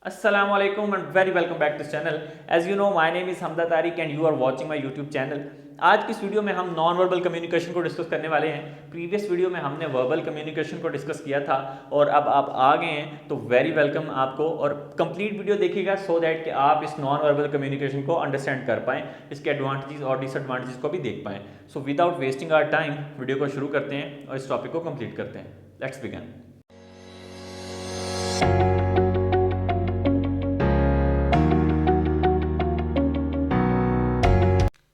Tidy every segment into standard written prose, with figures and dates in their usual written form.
Assalamualaikum and very welcome back to this channel. As you know, my name is Hamza Tariq and you are watching my YouTube channel. आज की इस video में हम non verbal communication को discuss करने वाले हैं। Previous video में हमने वर्बल कम्युनिकेशन को डिस्कस किया था और अब आप आ गए हैं तो वेरी वेलकम आपको, और कंप्लीट वीडियो देखिएगा सो दैट कि आप इस नॉन वर्बल कम्युनिकेशन को अंडरस्टैंड कर पाएँ, इसके एडवांटेजेस और डिसएडवांटेजेस को भी देख पाएँ। So without wasting our time video को शुरू करते हैं और इस टॉपिक को कंप्लीट करते हैं। Let's begin.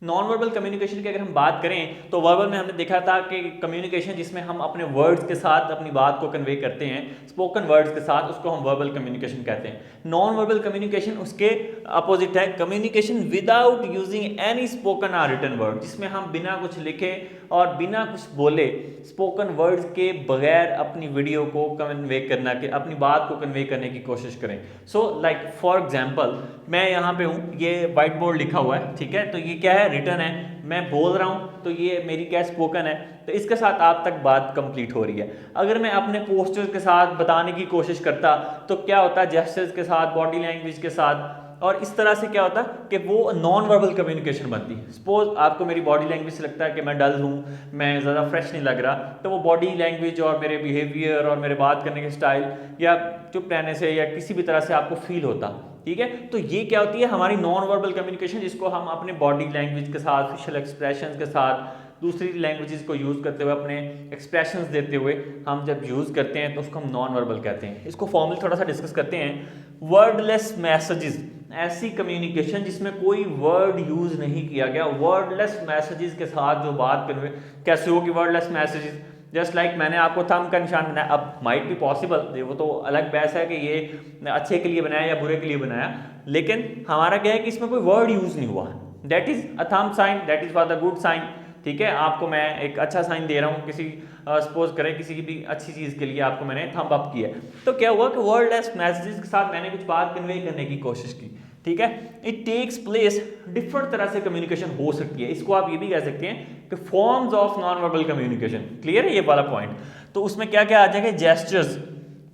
Non verbal communication की अगर हम बात करें तो वर्बल में हमने देखा था कि कम्युनिकेशन जिसमें हम अपने वर्ड्स के साथ अपनी बात को कन्वे करते हैं, स्पोकन वर्ड्स के साथ, उसको हम वर्बल कम्युनिकेशन कहते हैं। नॉन वर्बल कम्युनिकेशन उसके अपोजिट है, communication without using any spoken और रिटन वर्ड, जिसमें हम बिना कुछ लिखे और बिना कुछ बोले स्पोकन वर्ड्स के बगैर अपनी वीडियो को कन्वे करना के अपनी बात को कन्वे करने की कोशिश करें। सो लाइक फॉर एग्जांपल मैं यहाँ पे हूँ, ये वाइट बोर्ड लिखा हुआ है, ठीक है, तो ये क्या है, रिटन है, मैं बोल रहा हूँ तो ये मेरी क्या स्पोकन है, तो इसके साथ आप तक बात कंप्लीट हो रही है। अगर मैं अपने पोस्चर्स के साथ बताने की कोशिश करता तो क्या होता, जेस्चर्स के साथ, बॉडी लैंग्वेज के साथ, और इस तरह से क्या होता कि वो नॉन वर्बल कम्युनिकेशन बनती। सपोज आपको मेरी बॉडी लैंग्वेज से लगता है कि मैं डल हूँ, मैं ज़्यादा फ्रेश नहीं लग रहा, तो वो बॉडी लैंग्वेज और मेरे बिहेवियर और मेरे बात करने के स्टाइल या चुप रहने से या किसी भी तरह से आपको फील होता, ठीक है। तो ये क्या होती है, हमारी नॉन वर्बल कम्युनिकेशन, जिसको हम अपने बॉडी लैंग्वेज के साथ, फेशियल एक्सप्रेशंस के साथ, दूसरी लैंग्वेजेस को यूज़ करते हुए, अपने एक्सप्रेशंस देते हुए हम जब यूज़ करते हैं तो उसको हम नॉन वर्बल कहते हैं। इसको फॉर्मली थोड़ा सा डिस्कस करते हैं। वर्डलेस मैसेजेस, ऐसी कम्युनिकेशन जिसमें कोई वर्ड यूज़ नहीं किया गया। वर्डलेस मैसेजेस के साथ जो बात कन्वे कैसे होगी, वर्डलेस मैसेजेस जस्ट लाइक मैंने आपको थंब का निशान बनाया, अब माइट बी पॉसिबल, वो तो अलग बहस है कि ये अच्छे के लिए बनाया या बुरे के लिए बनाया, लेकिन हमारा क्या है कि इसमें कोई वर्ड यूज़ नहीं हुआ। That is a thumb sign, that is for the good sign, ठीक है। आपको मैं एक अच्छा साइन दे रहा हूँ, किसी सपोज करें किसी की भी अच्छी चीज़ के लिए आपको मैंने थंब अप किया, तो क्या हुआ कि वर्डलेस मैसेजेस के साथ मैंने कुछ बात कन्वे करने की कोशिश की, ठीक है। इट टेक्स प्लेस, डिफरेंट तरह से कम्युनिकेशन हो सकती है। इसको आप ये भी कह सकते हैं कि forms of non verbal communication. Clear है ये वाला पॉइंट। तो उसमें क्या क्या आ जाएगा, जेस्चर्स,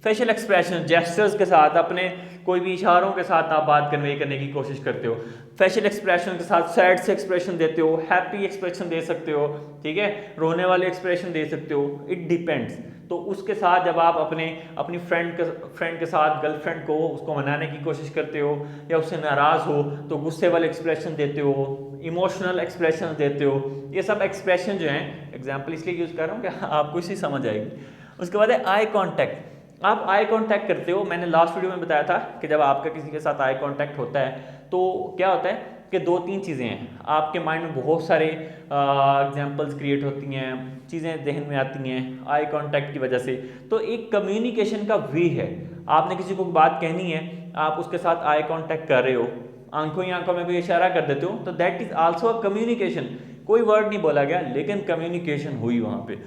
फेशियल एक्सप्रेशन, जेस्चर्स के साथ, अपने कोई भी इशारों के साथ आप बात कन्वे करने की कोशिश करते हो। फेशियल एक्सप्रेशन के साथ सैड से एक्सप्रेशन देते हो, हैप्पी एक्सप्रेशन दे सकते हो, ठीक है, रोने वाले एक्सप्रेशन दे सकते हो, इट डिपेंड्स। तो उसके साथ जब आप अपनी फ्रेंड के साथ, गर्लफ्रेंड को, उसको मनाने की कोशिश करते हो या उससे नाराज़ हो तो गुस्से वाले एक्सप्रेशन देते हो, इमोशनल एक्सप्रेशन देते हो। ये सब एक्सप्रेशन जो हैं, एग्जाम्पल इसलिए यूज़ कर रहा हूँ कि आपको इसी समझ आएगी। उसके बाद है आई कॉन्टैक्ट। आप आई कांटेक्ट करते हो, मैंने लास्ट वीडियो में बताया था कि जब आपका किसी के साथ आई कांटेक्ट होता है तो क्या होता है कि दो तीन चीज़ें हैं, आपके माइंड में बहुत सारे एग्जांपल्स क्रिएट होती हैं, चीज़ें जहन में आती हैं आई कांटेक्ट की वजह से। तो एक कम्युनिकेशन का वे है, आपने किसी को बात कहनी है, आप उसके साथ आई कांटेक्ट कर रहे हो, आंखों ही आंखों में कोई इशारा कर देते हो, तो that is also a communication. कोई वर्ड नहीं बोला गया लेकिन कम्युनिकेशन हुई वहाँ पे।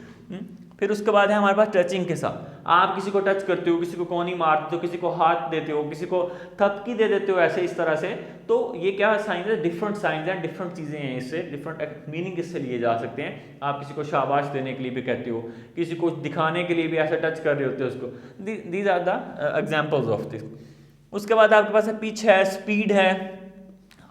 फिर उसके बाद है हमारे पास टचिंग के साथ, आप किसी को टच करते हो, किसी को कोनी मारते हो, किसी को हाथ देते हो, किसी को थपकी दे देते हो, ऐसे इस तरह से। तो ये क्या साइन है, डिफरेंट साइंस हैं, डिफरेंट चीज़ें हैं, इससे डिफरेंट मीनिंग इससे लिए जा सकते हैं। आप किसी को शाबाश देने के लिए भी कहते हो, किसी को दिखाने के लिए भी ऐसे टच कर रहे होते हो उसको। These are the examples of this. उसके बाद आपके पास है पिच है, स्पीड है,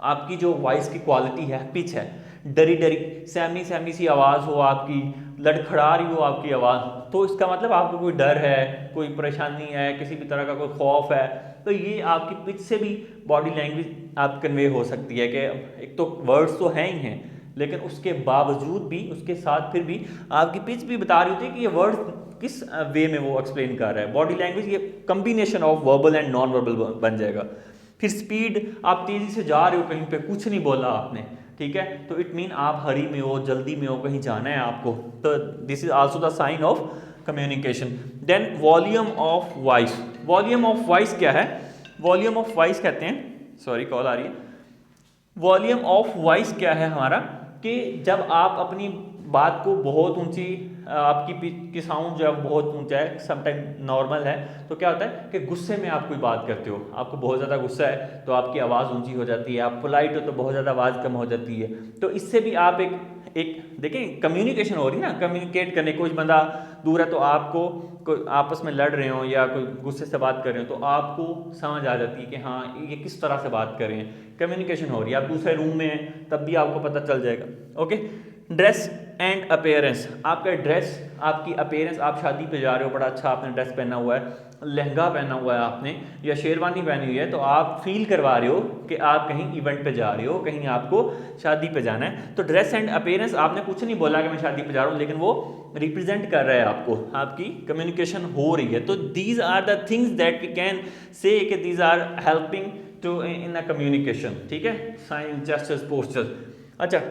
आपकी जो वॉइस की क्वालिटी है, पिच है, डरी डरी सहमी सहमी सी आवाज़ हो आपकी, लड़खड़ा रही हो आपकी आवाज़, तो इसका मतलब आपको कोई डर है, कोई परेशानी है, किसी भी तरह का कोई खौफ है, तो ये आपकी पिच से भी बॉडी लैंग्वेज आप कन्वे हो सकती है कि एक तो वर्ड्स तो हैं ही हैं लेकिन उसके बावजूद भी, उसके साथ फिर भी आपकी पिच भी बता रही होती है कि ये वर्ड किस वे में वो एक्सप्लेन कर रहा है। बॉडी लैंग्वेज ये combination of verbal and non verbal बन जाएगा। फिर स्पीड, आप तेज़ी से जा रहे हो कहीं पे, कुछ नहीं बोला आपने, ठीक है, तो इट मीन आप हरी में हो, जल्दी में हो, कहीं जाना है आपको, तो this is also the sign of communication. Then volume of voice. Volume of voice क्या है, वॉल्यूम ऑफ वॉइस कहते हैं, सॉरी कॉल आ रही है। वॉल्यूम ऑफ वॉइस क्या है हमारा, कि जब आप अपनी बात को बहुत ऊंची की साउंड जो है वो बहुत ऊंचा है, समटाइम नॉर्मल है, तो क्या होता है कि गुस्से में आप कोई बात करते हो, आपको बहुत ज़्यादा गुस्सा है तो आपकी आवाज़ ऊंची हो जाती है, आप पोलाइट हो तो बहुत ज़्यादा आवाज़ कम हो जाती है। तो इससे भी आप एक देखें कम्युनिकेशन हो रही है ना, कम्युनिकेट करने, कोई बंदा दूर है तो आपको कोई आपस में लड़ रहे हो या कोई गुस्से से बात कर रहे हो तो आपको समझ आ जाती है कि हाँ ये किस तरह से बात कर रहे हैं, कम्युनिकेशन हो रही है। आप दूसरे रूम में हैं तब भी आपको पता चल जाएगा। ओके, ड्रेस एंड अपीयरेंस, आपका ड्रेस, आपकी अपीयरेंस, आप शादी पे जा रहे हो, बड़ा अच्छा आपने ड्रेस पहना हुआ है, लहंगा पहना हुआ है आपने या शेरवानी पहनी हुई है, तो आप फील करवा रहे हो कि आप कहीं इवेंट पे जा रहे हो, कहीं आपको शादी पे जाना है। तो ड्रेस एंड अपीयरेंस, आपने कुछ नहीं बोला कि मैं शादी पे जा रहा हूँ, लेकिन वो रिप्रेजेंट कर रहा है आपको, आपकी कम्युनिकेशन हो रही है। तो these are the things that we can say कि these are helping to in a communication. ठीक है, साइन, जेस्चर्स, पोस्चर्स। अच्छा,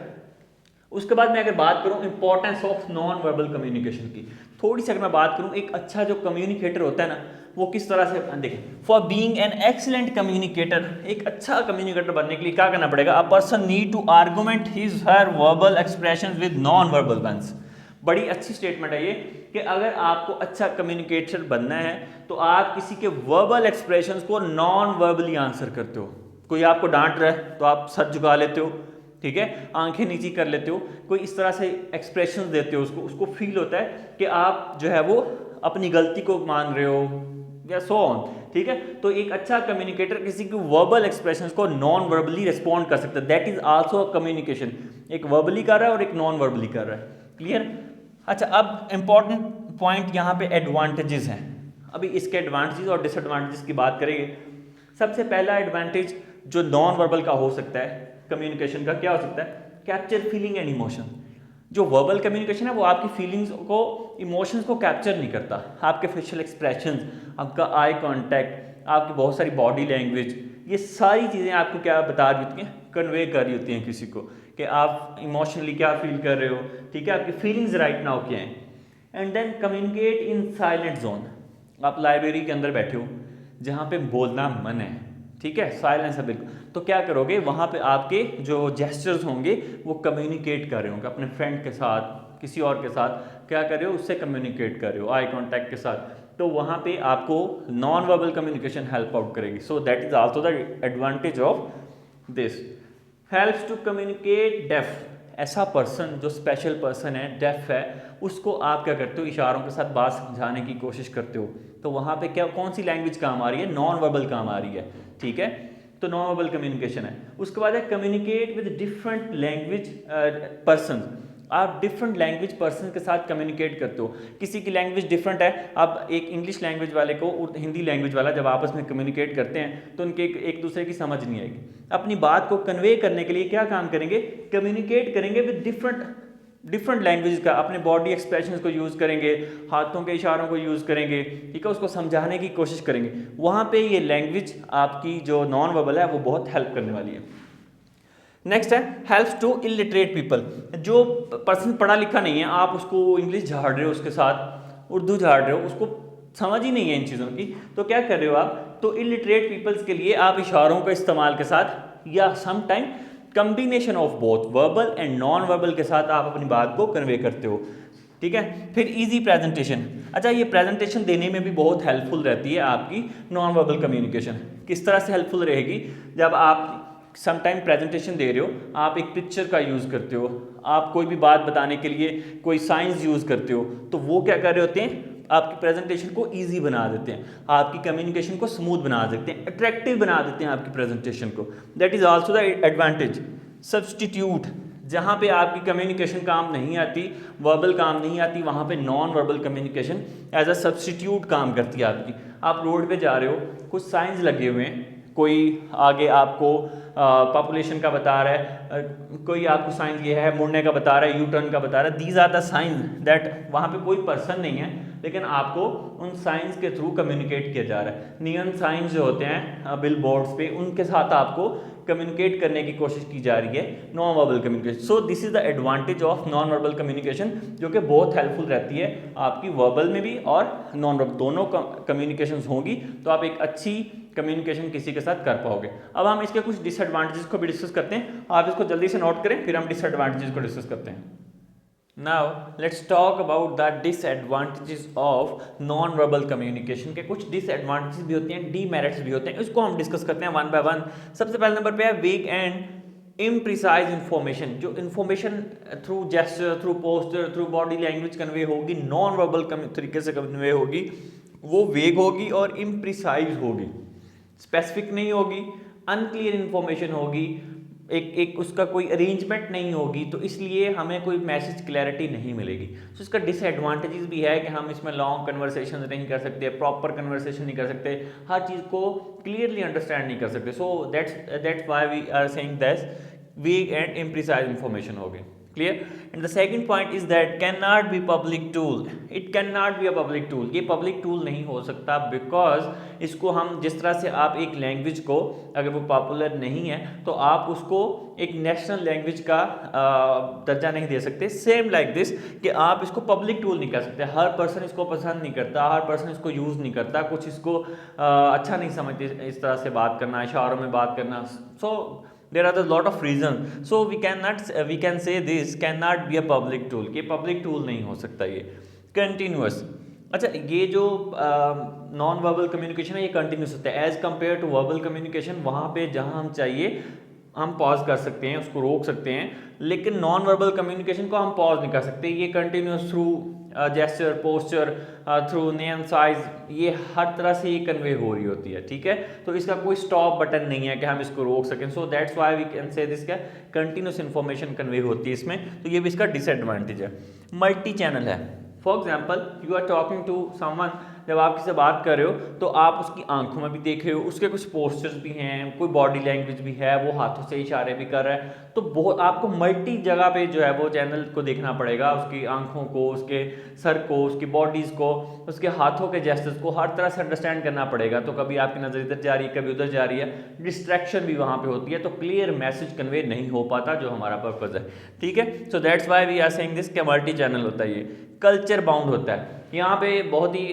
उसके बाद मैं अगर बात करूं importance of non verbal communication की, थोड़ी सी अगर मैं बात करूं, एक अच्छा जो कम्युनिकेटर होता है ना वो किस तरह से, देखें, for being an excellent communicator, एक अच्छा कम्युनिकेटर बनने के लिए क्या करना पड़ेगा, a person need to argument his her verbal expression with non verbal ones. बड़ी अच्छी स्टेटमेंट है ये कि अगर आपको अच्छा कम्युनिकेटर बनना है तो आप किसी के वर्बल एक्सप्रेशंस को नॉन वर्बली आंसर करते हो। कोई आपको डांट रहा है तो आप सर झुका लेते हो, ठीक है, आंखें नीची कर लेते हो, कोई इस तरह से एक्सप्रेशन देते हो, उसको फील होता है कि आप जो है वो अपनी गलती को मान रहे हो या सो ऑन। ठीक है, तो एक अच्छा कम्युनिकेटर किसी की वर्बल एक्सप्रेशंस को नॉन वर्बली रिस्पॉन्ड कर सकता है, that is also a communication. एक वर्बली कर रहा है और एक नॉन वर्बली कर रहा है। क्लियर? अच्छा, अब इंपॉर्टेंट पॉइंट यहाँ पे एडवांटेजेस हैं। अभी इसके एडवांटेजेस और डिसएडवांटेजेस की बात करेंगे। सबसे पहला एडवांटेज जो नॉन वर्बल का हो सकता है कम्युनिकेशन का, क्या हो सकता है, कैप्चर फीलिंग एंड इमोशन। जो वर्बल कम्युनिकेशन है वो आपकी फीलिंग्स को, इमोशंस को कैप्चर नहीं करता। आपके फेशियल एक्सप्रेशंस, आपका आई कांटेक्ट, आपकी बहुत सारी बॉडी लैंग्वेज, ये सारी चीज़ें आपको क्या बता रही होती हैं, कन्वे कर रही होती हैं किसी को कि आप इमोशनली क्या फील कर रहे हो। ठीक है, आपकी फीलिंग्स राइट नाउ क्या हैं। And then communicate in silent zone. आप लाइब्रेरी के अंदर बैठे हो जहाँ पे बोलना मन है, ठीक है, साइलेंस है बिल्कुल, तो क्या करोगे, वहाँ पे आपके जो जेस्चर्स होंगे वो कम्युनिकेट कर रहे होंगे अपने फ्रेंड के साथ, किसी और के साथ, क्या कर रहे हो, उससे कम्युनिकेट कर रहे हो आई कांटेक्ट के साथ। तो वहाँ पे आपको non verbal communication help out करेगी। So that is also the advantage of this. Helps to communicate deaf, ऐसा पर्सन जो स्पेशल पर्सन है, डेफ है, उसको आप क्या करते हो, इशारों के साथ बात समझाने की कोशिश करते हो। तो वहाँ पे क्या, कौन सी लैंग्वेज काम आ रही है, नॉन वर्बल काम आ रही है। ठीक है, तो नॉन वर्बल कम्युनिकेशन है। उसके बाद है communicate with different language person. आप डिफरेंट लैंग्वेज पर्सन के साथ कम्युनिकेट करते हो। किसी की लैंग्वेज डिफरेंट है, अब एक इंग्लिश लैंग्वेज वाले को और हिंदी लैंग्वेज वाला जब आपस में कम्युनिकेट करते हैं तो उनके एक दूसरे की समझ नहीं आएगी। अपनी बात को कन्वे करने के लिए क्या काम करेंगे, कम्युनिकेट करेंगे विद डिफरेंट लैंग्वेज का, अपने बॉडी एक्सप्रेशंस को यूज़ करेंगे, हाथों के इशारों को यूज़ करेंगे, ठीक है, उसको समझाने की कोशिश करेंगे। वहाँ पे ये लैंग्वेज आपकी जो नॉन वर्बल है वो बहुत हेल्प करने वाली है। नेक्स्ट है हेल्प्स टू इलिटरेट पीपल। जो पर्सन पढ़ा लिखा नहीं है, आप उसको इंग्लिश झाड़ रहे हो, उसके साथ उर्दू झाड़ रहे हो, उसको समझ ही नहीं है इन चीज़ों की, तो क्या कर रहे हो आप, तो इलिटरेट पीपल्स के लिए आप इशारों के इस्तेमाल के साथ या some time combination of both verbal and non verbal के साथ आप अपनी बात को कन्वे करते हो। ठीक है, फिर इजी प्रेजेंटेशन। अच्छा, ये प्रेजेंटेशन देने में भी बहुत हेल्पफुल रहती है आपकी नॉन वर्बल कम्युनिकेशन। किस तरह से हेल्पफुल रहेगी, जब आप समटाइम प्रेजेंटेशन दे रहे हो, आप एक पिक्चर का यूज़ करते हो, आप कोई भी बात बताने के लिए कोई साइंस यूज़ करते हो, तो वो क्या कर रहे होते हैं, आपकी प्रेजेंटेशन को इजी बना देते हैं, आपकी कम्युनिकेशन को स्मूथ बना देते हैं, अट्रैक्टिव बना देते हैं आपकी प्रेजेंटेशन को। That is also the advantage. Substitute, जहाँ पे आपकी कम्युनिकेशन काम नहीं आती, वर्बल काम नहीं आती, वहाँ पे non verbal communication as a substitute काम करती है आपकी। आप रोड पे जा रहे हो, कुछ साइंस लगे हुए हैं, कोई आगे आपको पॉपुलेशन का बता रहा है, कोई आपको साइंस ये है मुड़ने का बता रहा है, यू टर्न का बता रहा है, these are the science that, वहाँ पे कोई पर्सन नहीं है लेकिन आपको उन साइंस के थ्रू कम्युनिकेट किया जा रहा है। नियन साइंस जो होते हैं बिल बोर्ड्स पे, उनके साथ आपको कम्युनिकेट करने की कोशिश की जा रही है, non verbal communication. So this is the advantage of non verbal communication, जो कि बहुत हेल्पफुल रहती है आपकी वर्बल में भी और नॉन वर्बल, दोनों कम्युनिकेशन होंगी तो आप एक अच्छी कम्युनिकेशन किसी के साथ कर पाओगे। अब हम इसके कुछ डिसएडवांटेजेस को भी डिस्कस करते हैं, आप इसको जल्दी से नोट करें, फिर हम डिसएडवांटेजेस को डिस्कस करते हैं। Now let's talk about the disadvantages of non verbal communication के कुछ डिसएडवांटेजेस भी होते हैं, डीमेरिट्स भी होते हैं, इसको हम डिस्कस करते हैं वन बाय वन। सबसे पहले नंबर पे है वीक एंड इम्प्रिसाइज इन्फॉर्मेशन। जो information through gesture, through poster, through body language convey होगी, नॉन वर्बल तरीके से कन्वे होगी, वो वेग होगी और इम्प्रिसाइज होगी, स्पेसिफिक नहीं होगी, अनक्लियर इन्फॉर्मेशन होगी, एक उसका कोई अरेंजमेंट नहीं होगी, तो इसलिए हमें कोई मैसेज क्लैरिटी नहीं मिलेगी। तो इसका डिसएडवांटेजेस भी है कि हम इसमें लॉन्ग कन्वर्सेशन नहीं कर सकते, प्रॉपर कन्वर्सेशन नहीं कर सकते, हर चीज़ को क्लियरली अंडरस्टैंड नहीं कर सकते। So that's why we are saying that weak and imprecise information होगी। Clear. And the second point is that can not be public tool. It can not be a public tool. ये public tool नहीं हो सकता because इसको हम जिस तरह से आप एक लैंग्वेज को, अगर वो पॉपुलर नहीं है तो आप उसको एक नेशनल लैंग्वेज का दर्जा नहीं दे सकते। सेम लाइक दिस कि आप इसको पब्लिक टूल नहीं कर सकते। हर पर्सन इसको पसंद नहीं करता, हर पर्सन इसको यूज़ नहीं करता, कुछ इसको अच्छा नहीं समझते इस तरह से बात करना, इशारों में बात करना। सो there are a lot of reasons, so we can say this cannot be a public tool। ये public tool नहीं हो सकता ये। continuous, अच्छा ये जो नॉन वर्बल कम्युनिकेशन है ये कंटिन्यूस होता है as compare to verbal communication. वहाँ पे जहाँ हम चाहिए हम पॉज कर सकते हैं, उसको रोक सकते हैं, लेकिन नॉन वर्बल कम्युनिकेशन को हम पॉज नहीं कर सकते। ये continuous through gesture, posture, through name size, ये हर तरह से ये कन्वे हो रही होती है। ठीक है, तो इसका कोई स्टॉप बटन नहीं है कि हम इसको रोक सकें। So that's why we can say this, क्या कंटिन्यूस इन्फॉर्मेशन कन्वे होती है इसमें, तो ये भी इसका डिसएडवांटेज है। मल्टी चैनल है। For example you are talking to someone, जब आप किसी से बात कर रहे हो तो आप उसकी आंखों में भी देख रहे हो, उसके कुछ पोस्टर्स भी हैं, कोई बॉडी लैंग्वेज भी है, वो हाथों से इशारे भी कर रहा है, तो बहुत आपको मल्टी जगह पे जो है वो चैनल को देखना पड़ेगा, उसकी आंखों को, उसके सर को, उसकी बॉडीज़ को, उसके हाथों के जेस्चर्स को हर तरह से अंडरस्टैंड करना पड़ेगा। तो कभी आपकी नज़र इधर जा रही है, कभी उधर जा रही है, डिस्ट्रैक्शन भी वहाँ पे होती है, तो क्लियर मैसेज कन्वे नहीं हो पाता जो हमारा पर्पज़ है। ठीक है, so that's why we are saying this कि मल्टी चैनल होता है। ये कल्चर बाउंड होता है। यहाँ पे बहुत ही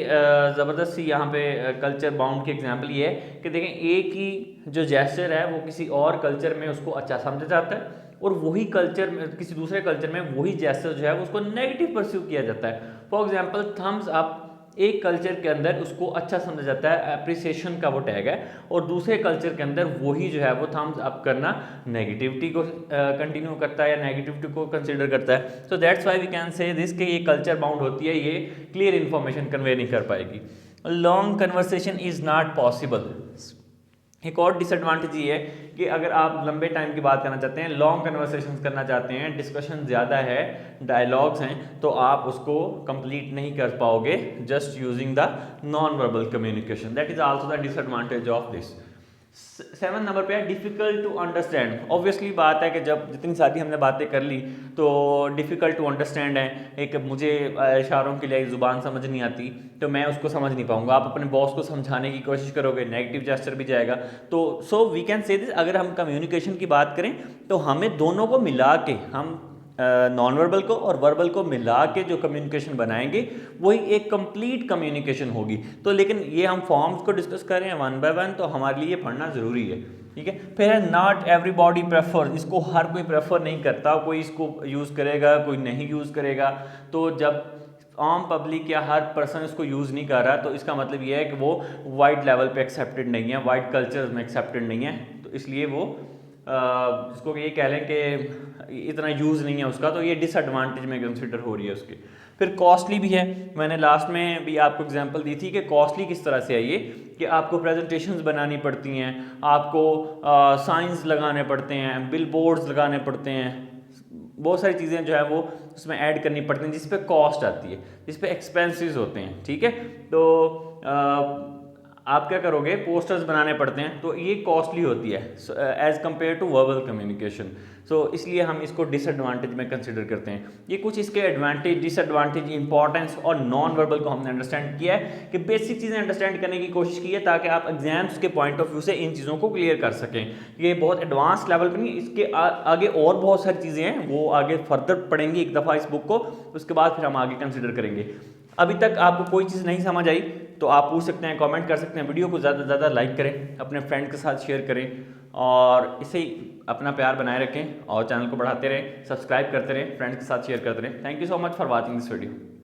ज़बरदस्त सी यहाँ पे कल्चर बाउंड की एग्जांपल ये है कि देखें एक ही जो जेस्चर है वो किसी और कल्चर में उसको अच्छा समझा जाता है, और वही कल्चर में, किसी दूसरे कल्चर में वही जेस्चर जो है उसको नेगेटिव परस्यू किया जाता है। फॉर एग्जांपल थम्स अप, एक कल्चर के अंदर उसको अच्छा समझा जाता है, अप्रिसिएशन का वो टैग है, और दूसरे कल्चर के अंदर वही जो है वो थम्स अप करना नेगेटिविटी को कंटिन्यू करता है या नेगेटिविटी को कंसिडर करता है। So that's why we can say this कि ये कल्चर बाउंड होती है, ये क्लियर इन्फॉर्मेशन कन्वे नहीं कर पाएगी। Long conversation is not possible. एक और डिसएडवांटेज ये है कि अगर आप लंबे टाइम की बात करना चाहते हैं, लॉन्ग कन्वर्सेशंस करना चाहते हैं, डिस्कशन ज़्यादा है, डायलॉग्स हैं, तो आप उसको कंप्लीट नहीं कर पाओगे just using the non verbal communication. That is also the disadvantage of this. 7 number पे है डिफ़िकल्ट टू अंडरस्टैंड। ऑब्वियसली बात है कि जब जितनी सारी हमने बातें कर ली तो डिफ़िकल्ट टू अंडरस्टैंड है। एक मुझे इशारों के लिए ज़ुबान समझ नहीं आती तो मैं उसको समझ नहीं पाऊंगा, आप अपने बॉस को समझाने की कोशिश करोगे, नेगेटिव जेस्चर भी जाएगा। तो so we can say this, अगर हम कम्युनिकेशन की बात करें तो हमें दोनों को मिला के, हम नॉन वर्बल को और वर्बल को मिला के जो कम्युनिकेशन बनाएंगे वही एक कंप्लीट कम्युनिकेशन होगी। तो लेकिन ये हम फॉर्म्स को डिस्कस कर रहे हैं वन बाय वन, तो हमारे लिए ये पढ़ना ज़रूरी है। ठीक है, फिर है नॉट एवरीबॉडी प्रेफर। इसको हर कोई प्रेफर नहीं करता, कोई इसको यूज़ करेगा, कोई नहीं यूज़ करेगा। तो जब आम पब्लिक या हर पर्सन इसको यूज़ नहीं कर रहा तो इसका मतलब ये है कि वो वाइड लेवल पे एक्सेप्टेड नहीं है, वाइड कल्चर्स में एक्सेप्टेड नहीं है, तो इसलिए वो इसको ये कह लें कि इतना यूज़ नहीं है उसका, तो ये डिसएडवांटेज में कंसिडर हो रही है उसकी। फिर कॉस्टली भी है। मैंने लास्ट में भी आपको एग्जांपल दी थी कि कॉस्टली किस तरह से है ये, कि आपको प्रेजेंटेशंस बनानी पड़ती हैं, आपको साइंस लगाने पड़ते हैं, बिल बोर्ड्स लगाने पड़ते हैं, बहुत सारी चीज़ें जो है वो उसमें ऐड करनी पड़ती हैं जिस पे कॉस्ट आती है, जिस पे एक्सपेंसेस होते हैं। ठीक है, तो आप क्या करोगे, पोस्टर्स बनाने पड़ते हैं, तो ये कॉस्टली होती है as compare to verbal communication. So इसलिए हम इसको डिसएडवांटेज में कंसिडर करते हैं। ये कुछ इसके एडवांटेज, डिसएडवांटेज, इंपॉर्टेंस और नॉन वर्बल को हमने अंडरस्टैंड किया है कि बेसिक चीज़ें अंडरस्टैंड करने की कोशिश की है ताकि आप एग्जाम्स के पॉइंट ऑफ व्यू से इन चीज़ों को क्लियर कर सकें। ये बहुत एडवांस लेवल पर नहीं, इसके आगे और बहुत सारी चीज़ें हैं, वो आगे फर्दर पढ़ेंगे एक दफ़ा इस बुक को, उसके बाद फिर हम आगे कंसिडर करेंगे। अभी तक आपको कोई चीज़ नहीं समझ आई तो आप पूछ सकते हैं, कमेंट कर सकते हैं। वीडियो को ज़्यादा से ज़्यादा लाइक करें, अपने फ्रेंड के साथ शेयर करें, और इसे अपना प्यार बनाए रखें और चैनल को बढ़ाते रहें, सब्सक्राइब करते रहें, फ्रेंड्स के साथ शेयर करते रहें। Thank you so much for watching this video.